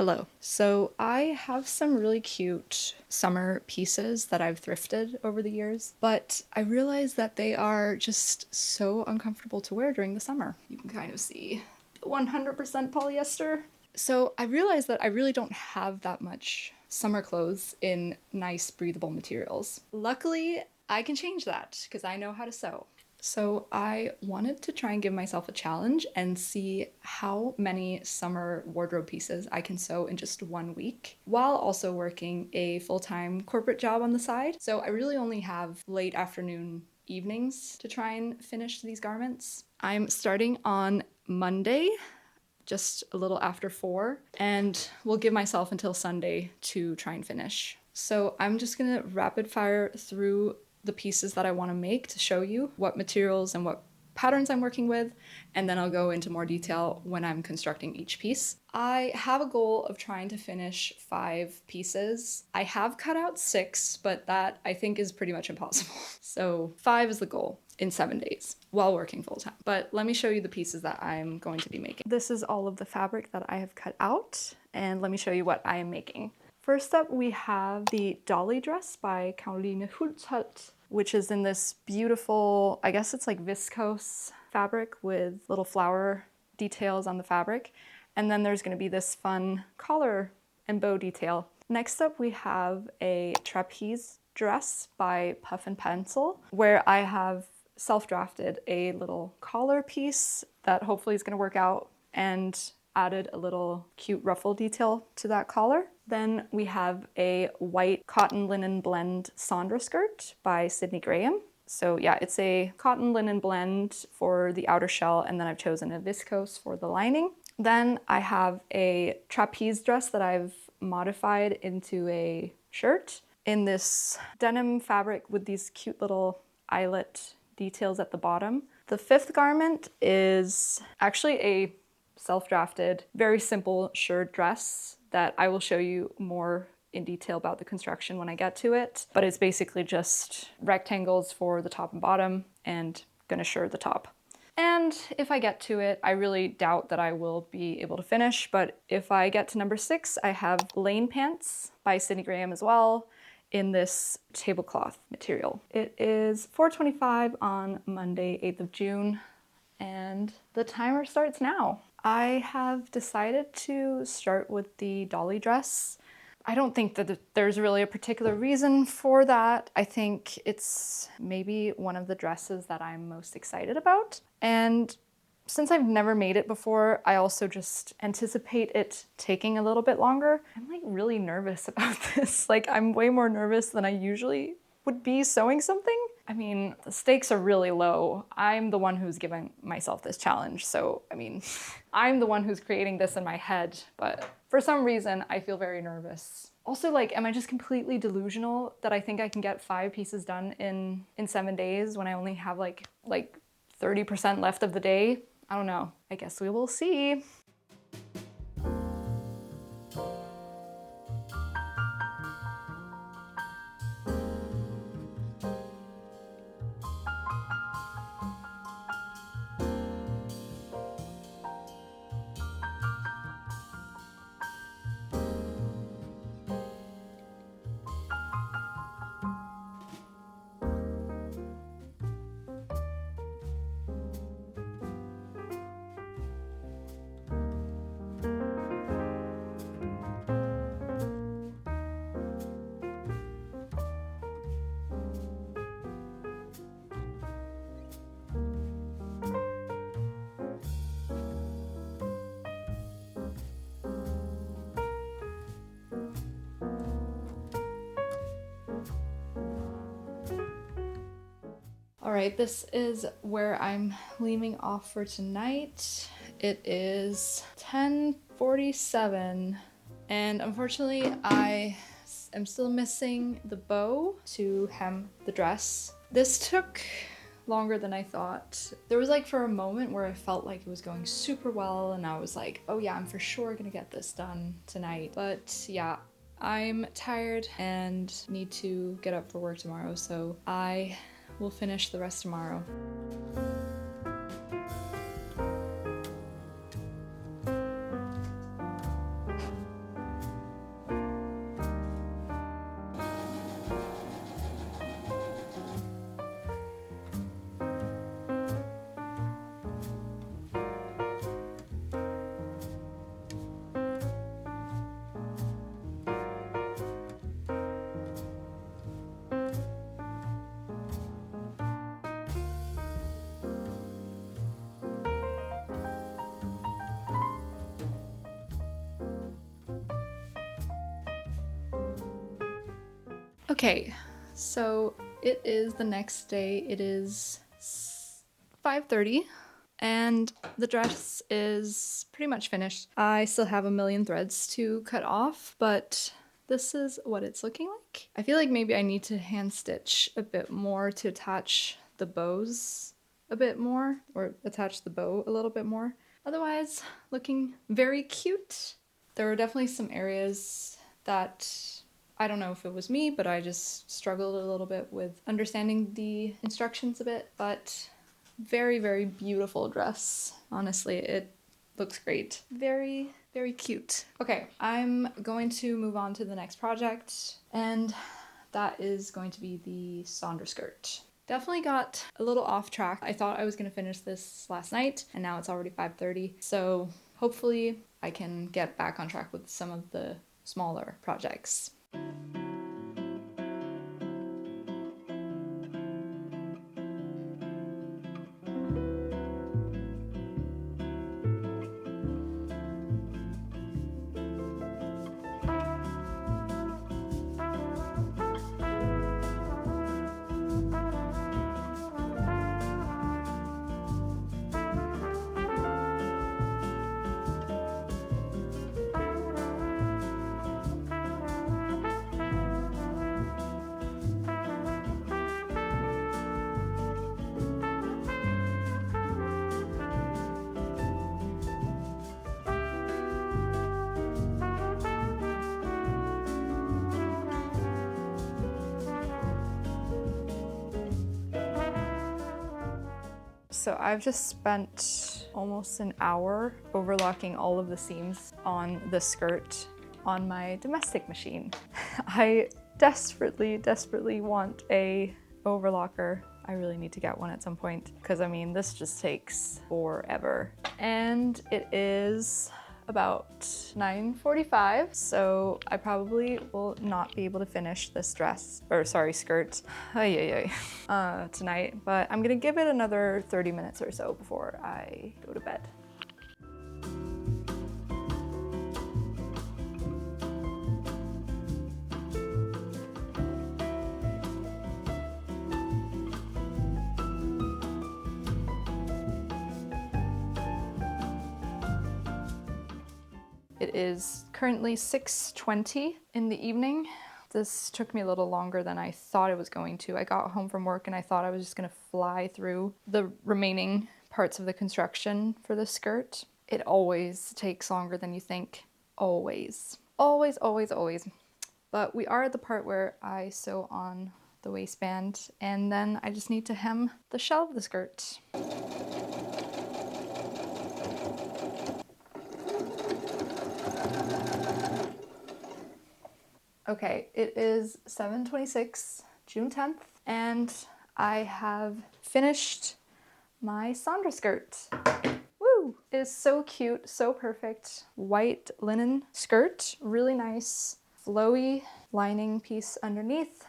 Hello. So I have some really cute summer pieces that I've thrifted over the years, but I realize that they are just so uncomfortable to wear during the summer. You can kind of see the 100% polyester. So I realized that I really don't have that much summer clothes in nice breathable materials. Luckily, I can change that because I know how to sew. So I wanted to try and give myself a challenge and see how many summer wardrobe pieces I can sew in just 1 week while also working a full-time corporate job on the side. So I really only have late afternoon evenings to try and finish these garments. I'm starting on Monday, just a little after 4, and will give myself until Sunday to try and finish. So I'm just gonna rapid fire through the pieces that I want to make to show you what materials and what patterns I'm working with, and then I'll go into more detail when I'm constructing each piece. I have a goal of trying to finish 5 pieces. I have cut out 6, but that I think is pretty much impossible. So 5 is the goal in 7 days while working full time. But let me show you the pieces that I'm going to be making. This is all of the fabric that I have cut out, and let me show you what I am making. First up, we have the Dolly dress by Caroline Hultholt, which is in this beautiful, I guess it's like viscose fabric with little flower details on the fabric. And then there's going to be this fun collar and bow detail. Next up, we have a trapeze dress by Puff and Pencil, where I have self-drafted a little collar piece that hopefully is going to work out and added a little cute ruffle detail to that collar. Then we have a white cotton linen blend Saundra skirt by Sydney Graham. So yeah, it's a cotton linen blend for the outer shell, and then I've chosen a viscose for the lining. Then I have a trapeze dress that I've modified into a shirt in this denim fabric with these cute little eyelet details at the bottom. The 5th garment is actually a self-drafted, very simple shirt dress that I will show you more in detail about the construction when I get to it. But it's basically just rectangles for the top and bottom and gonna shirr the top. And if I get to it, I really doubt that I will be able to finish, but if I get to number 6, I have Lane Pants by Sydney Graham as well in this tablecloth material. It is 4:25 on Monday, 8th of June, and the timer starts now. I have decided to start with the Dolly dress. I don't think that there's really a particular reason for that. I think it's maybe one of the dresses that I'm most excited about. And since I've never made it before, I also just anticipate it taking a little bit longer. I'm like really nervous about this. Like I'm way more nervous than I usually would be sewing something. I mean, the stakes are really low. I'm the one who's giving myself this challenge. So, I mean, I'm the one who's creating this in my head, but for some reason I feel very nervous. Also, like, am I just completely delusional that I think I can get 5 pieces done in 7 days when I only have like 30% left of the day? I don't know. I guess we will see. All right, this is where I'm leaving off for tonight. It is 10:47, and unfortunately I am still missing the bow to hem the dress. This took longer than I thought. There was like for a moment where I felt like it was going super well and I was like, oh yeah, I'm for sure gonna get this done tonight. But yeah, I'm tired and need to get up for work tomorrow, so I will finish the rest tomorrow. Okay, so it is the next day. It is 5:30 and the dress is pretty much finished. I still have a million threads to cut off, but this is what it's looking like. I feel like maybe I need to hand stitch a bit more to attach the bows a bit more, or attach the bow a little bit more. Otherwise, looking very cute. There were definitely some areas that I don't know if it was me, but I just struggled a little bit with understanding the instructions a bit, but very, very beautiful dress. Honestly, it looks great. Very, very cute. Okay, I'm going to move on to the next project, and that is going to be the Saundra skirt. Definitely got a little off track. I thought I was going to finish this last night, and now it's already 5:30. So hopefully I can get back on track with some of the smaller projects. So I've just spent almost an hour overlocking all of the seams on the skirt on my domestic machine. I desperately, desperately want a overlocker. I really need to get one at some point because I mean, this just takes forever. And it is about 9:45, so I probably will not be able to finish this dress, or sorry, skirt, tonight, but I'm gonna give it another 30 minutes or so before I go to bed. It is currently 6:20 in the evening. This took me a little longer than I thought it was going to. I got home from work and I thought I was just gonna fly through the remaining parts of the construction for the skirt. It always takes longer than you think. Always. Always, always, always. But we are at the part where I sew on the waistband and then I just need to hem the shell of the skirt. Okay, it is 7:26, June 10th, and I have finished my Saundra skirt. Woo! It is so cute, so perfect. White linen skirt, really nice, flowy lining piece underneath.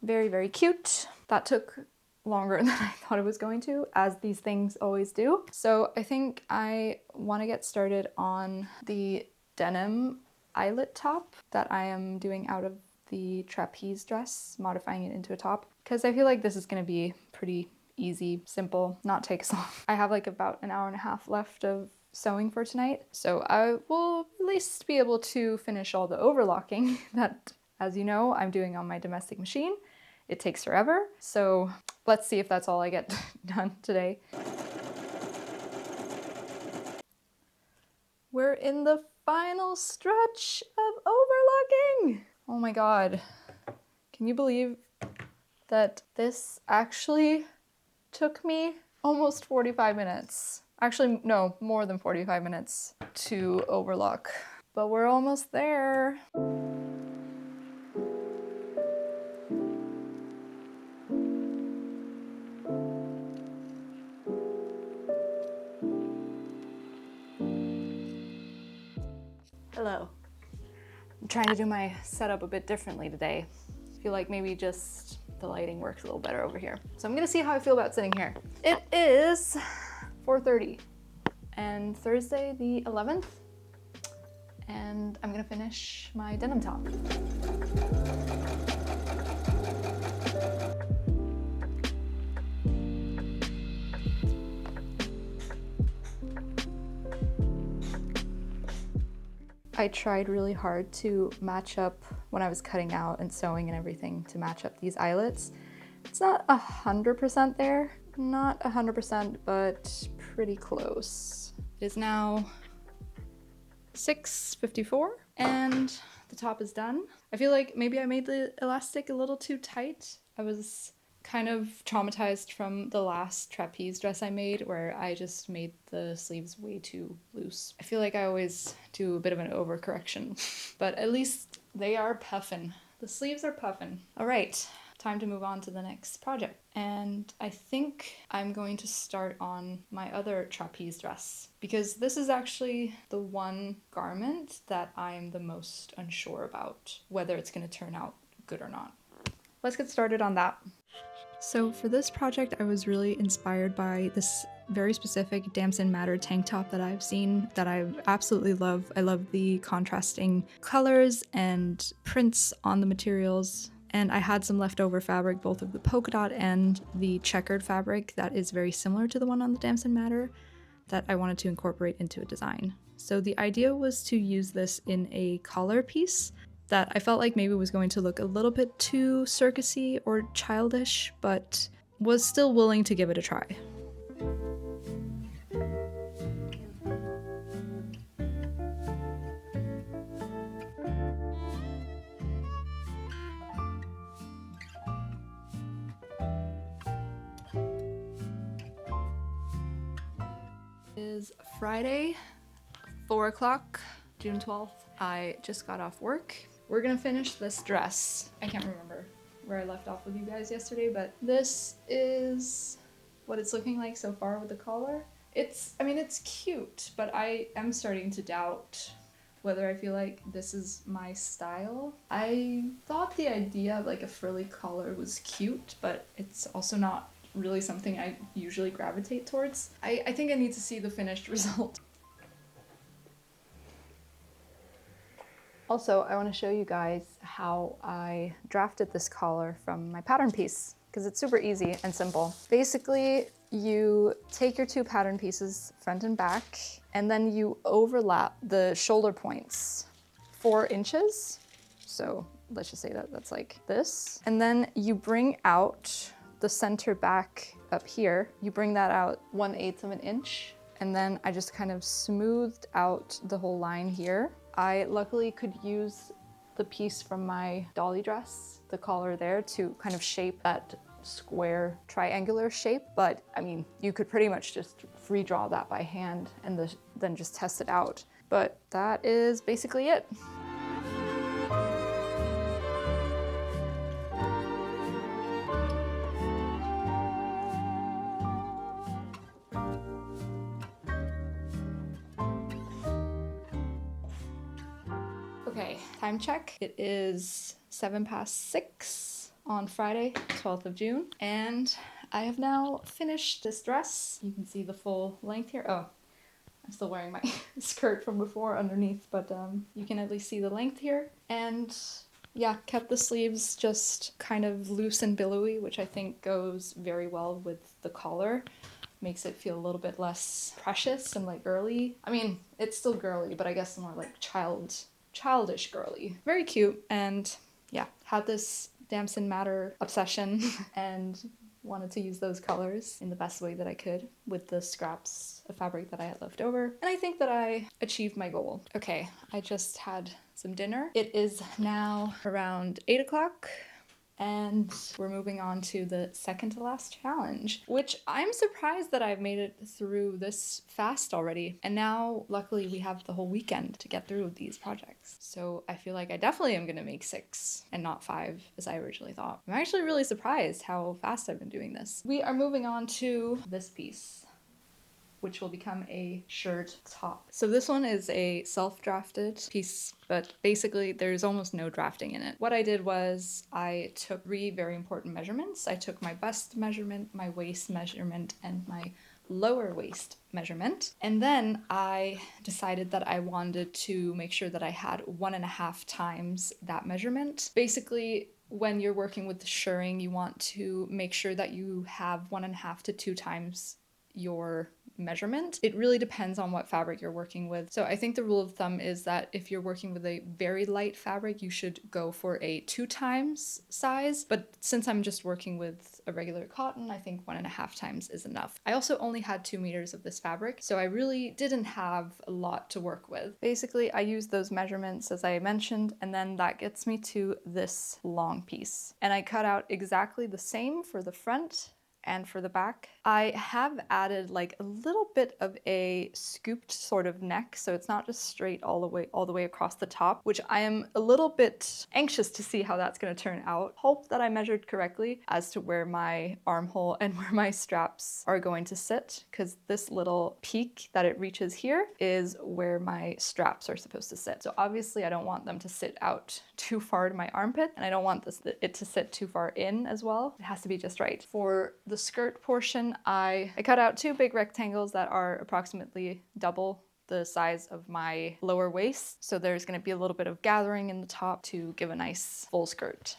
Very, very cute. That took longer than I thought it was going to, as these things always do. So I think I want to get started on the denim eyelet top that I am doing out of the trapeze dress, modifying it into a top, because I feel like this is going to be pretty easy, simple, not take as long. I have like about an hour and a half left of sewing for tonight, so I will at least be able to finish all the overlocking that, as you know, I'm doing on my domestic machine. It takes forever, so let's see if that's all I get done today. We're in the final stretch of overlocking! Oh my god. Can you believe that this actually took me almost 45 minutes? Actually, no, more than 45 minutes to overlock. But we're almost there. Hello. I'm trying to do my setup a bit differently today. I feel like maybe just the lighting works a little better over here. So I'm gonna see how I feel about sitting here. It is 4:30 and Thursday the 11th, and I'm gonna finish my denim top. I tried really hard to match up when I was cutting out and sewing and everything to match up these eyelets. It's not 100% there, not 100%, but pretty close. It is now 6:54 and the top is done. I feel like maybe I made the elastic a little too tight. I was kind of traumatized from the last trapeze dress I made where I just made the sleeves way too loose. I feel like I always do a bit of an overcorrection, but at least they are puffin'. The sleeves are puffin'. All right, time to move on to the next project. And I think I'm going to start on my other trapeze dress because this is actually the one garment that I'm the most unsure about whether it's going to turn out good or not. Let's get started on that. So for this project, I was really inspired by this very specific damson matter tank top that I've seen that I absolutely love. I love the contrasting colors and prints on the materials. And I had some leftover fabric, both of the polka dot and the checkered fabric that is very similar to the one on the damson matter that I wanted to incorporate into a design. So the idea was to use this in a collar piece that I felt like maybe was going to look a little bit too circusy or childish, but was still willing to give it a try. It is Friday, 4 o'clock, June 12th. I just got off work. We're gonna finish this dress. I can't remember where I left off with you guys yesterday, but this is what it's looking like so far with the collar. It's cute, but I am starting to doubt whether I feel like this is my style. I thought the idea of like a frilly collar was cute, but it's also not really something I usually gravitate towards. I think I need to see the finished result. Also, I want to show you guys how I drafted this collar from my pattern piece because it's super easy and simple. Basically, you take your two pattern pieces, front and back, and then you overlap the shoulder points 4 inches. So let's just say that that's like this. And then you bring out the center back up here. You bring that out 1/8 of an inch. And then I just kind of smoothed out the whole line here. I luckily could use the piece from my Dolly dress, the collar there, to kind of shape that square triangular shape. But I mean, you could pretty much just free draw that by hand and then just test it out. But that is basically it. Okay, time check. It is 6:07 on Friday, 12th of June, and I have now finished this dress. You can see the full length here. Oh, I'm still wearing my skirt from before underneath, but you can at least see the length here. And yeah, kept the sleeves just kind of loose and billowy, which I think goes very well with the collar. Makes it feel a little bit less precious and like girly. I mean, it's still girly, but I guess more like childish girly. Very cute, and yeah, had this damson matter obsession and wanted to use those colors in the best way that I could with the scraps of fabric that I had left over. And I think that I achieved my goal. Okay, I just had some dinner. It is now around 8 o'clock. And we're moving on to the second to last challenge, which I'm surprised that I've made it through this fast already. And now, luckily, we have the whole weekend to get through these projects. So I feel like I definitely am gonna make 6 and not 5 as I originally thought. I'm actually really surprised how fast I've been doing this. We are moving on to this piece, which will become a shirt top. So this one is a self-drafted piece, but basically there's almost no drafting in it. What I did was I took 3 very important measurements. I took my bust measurement, my waist measurement, and my lower waist measurement. And then I decided that I wanted to make sure that I had 1.5 times that measurement. Basically, when you're working with the shirring, you want to make sure that you have 1.5 to 2 times your measurement. It really depends on what fabric you're working with. So I think the rule of thumb is that if you're working with a very light fabric, you should go for a 2 times size. But since I'm just working with a regular cotton, I think 1.5 times is enough. I also only had 2 meters of this fabric, so I really didn't have a lot to work with. Basically, I used those measurements as I mentioned, and then that gets me to this long piece. And I cut out exactly the same for the front and for the back. I have added like a little bit of a scooped sort of neck, so it's not just straight all the way across the top, which I am a little bit anxious to see how that's going to turn out. Hope that I measured correctly as to where my armhole and where my straps are going to sit, because this little peak that it reaches here is where my straps are supposed to sit. So obviously I don't want them to sit out too far to my armpit, and I don't want it to sit too far in as well. It has to be just right. For the skirt portion, I cut out 2 big rectangles that are approximately double the size of my lower waist. So there's going to be a little bit of gathering in the top to give a nice full skirt.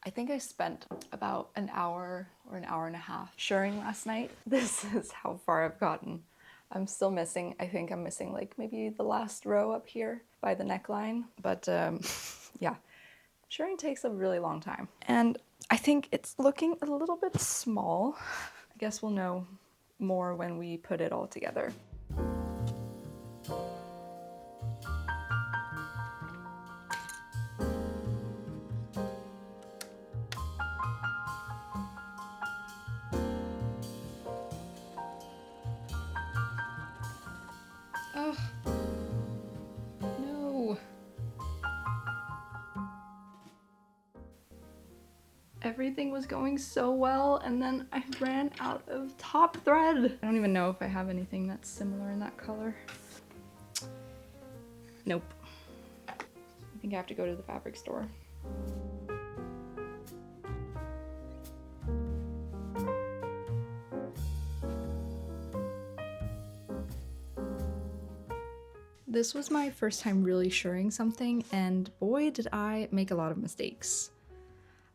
I think I spent about an hour or an hour and a half shirring last night. This is how far I've gotten. I'm still missing, I think I'm missing like maybe the last row up here by the neckline. But yeah, shirring takes a really long time. And I think it's looking a little bit small. I guess we'll know more when we put it all together. Oh, no. Everything was going so well, and then I ran out of top thread. I don't even know if I have anything that's similar in that color. Nope. I think I have to go to the fabric store. This was my first time really shirring something, and boy did I make a lot of mistakes.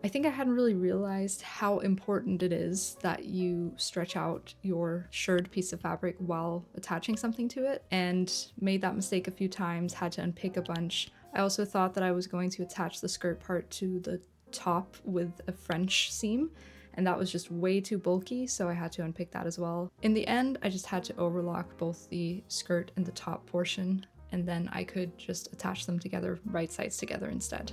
I think I hadn't really realized how important it is that you stretch out your shirred piece of fabric while attaching something to it, and made that mistake a few times, had to unpick a bunch. I also thought that I was going to attach the skirt part to the top with a French seam, and that was just way too bulky, so I had to unpick that as well. In the end, I just had to overlock both the skirt and the top portion, and then I could just attach them together, right sides together instead.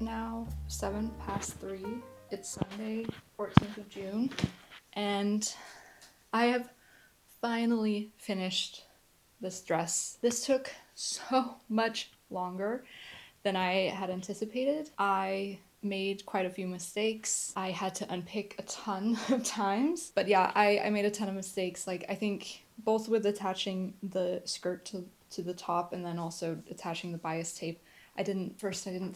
Now 3:07. It's Sunday, 14th of June, and I have finally finished this dress. This took so much longer than I had anticipated. I made quite a few mistakes. I had to unpick a ton of times. But yeah, I made a ton of mistakes. Like, I think both with attaching the skirt to the top and then also attaching the bias tape. I didn't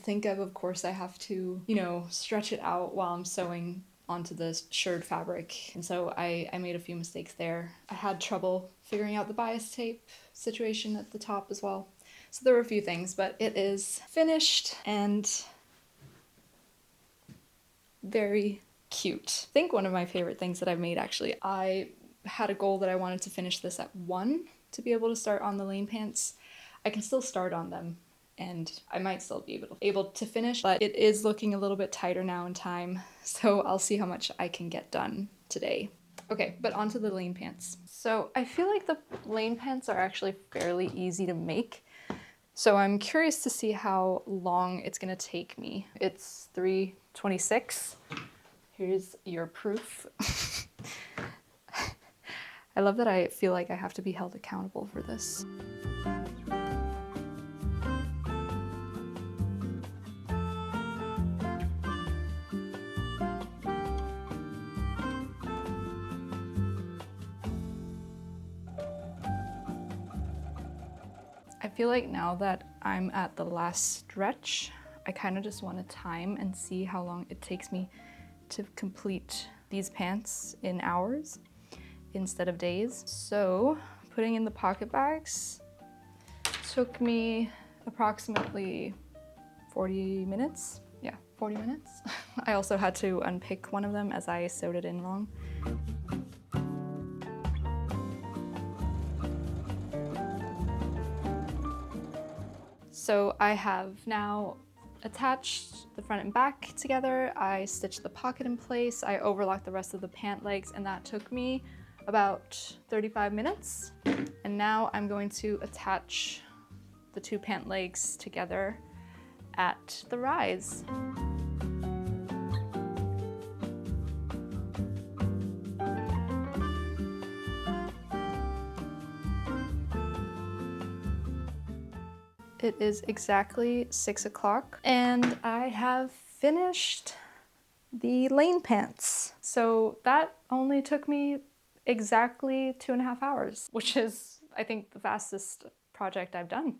think of course I have to, you know, stretch it out while I'm sewing onto the shirred fabric. And so I made a few mistakes there. I had trouble figuring out the bias tape situation at the top as well. So there were a few things, but it is finished and very cute. I think one of my favorite things that I've made actually. I had a goal that I wanted to finish this at 1 to be able to start on the lane pants. I can still start on them and I might still be able to finish, but it is looking a little bit tighter now in time, so I'll see how much I can get done today. Okay, but onto the lane pants. So I feel like the lane pants are actually fairly easy to make, so I'm curious to see how long it's gonna take me. It's 3:26. Here's your proof. I love that I feel like I have to be held accountable for this. I feel like now that I'm at the last stretch, I kind of just want to time and see how long it takes me to complete these pants in hours instead of days. So putting in the pocket bags took me approximately 40 minutes. Yeah, 40 minutes. I also had to unpick one of them as I sewed it in wrong. So I have now attached the front and back together. I stitched the pocket in place. I overlocked the rest of the pant legs, and that took me about 35 minutes. And now I'm going to attach the 2 pant legs together at the rise. It is exactly 6 o'clock and I have finished the lane pants. So that only took me exactly 2.5 hours, which is, I think, the fastest project I've done.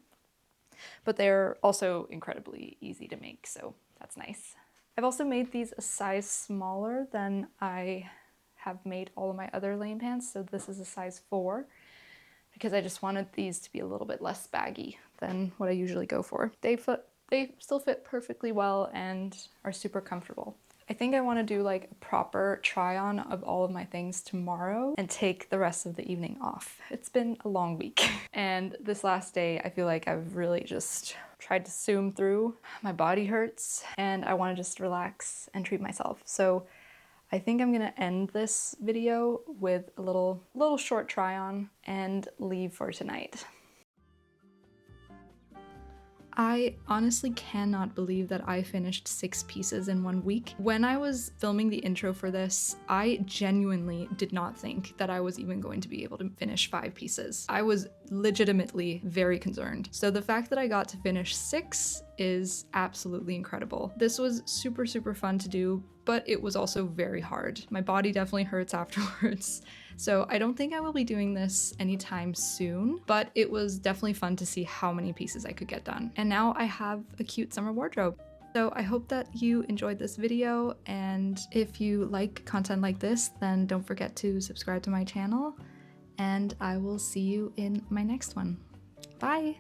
But they're also incredibly easy to make, so that's nice. I've also made these a size smaller than I have made all of my other lane pants, so this is a size 4. Because I just wanted these to be a little bit less baggy than what I usually go for. They still fit perfectly well and are super comfortable. I think I want to do like a proper try on of all of my things tomorrow and take the rest of the evening off. It's been a long week. And this last day, I feel like I've really just tried to zoom through. My body hurts and I want to just relax and treat myself. So I think I'm gonna end this video with a little short try on and leave for tonight. I honestly cannot believe that I finished 6 pieces in 1 week. When I was filming the intro for this, I genuinely did not think that I was even going to be able to finish 5 pieces. I was legitimately very concerned. So the fact that I got to finish 6 is absolutely incredible. This was super fun to do, but it was also very hard. My body definitely hurts afterwards. So I don't think I will be doing this anytime soon, but it was definitely fun to see how many pieces I could get done. And now I have a cute summer wardrobe. So I hope that you enjoyed this video, and if you like content like this, then don't forget to subscribe to my channel, and I will see you in my next one. Bye!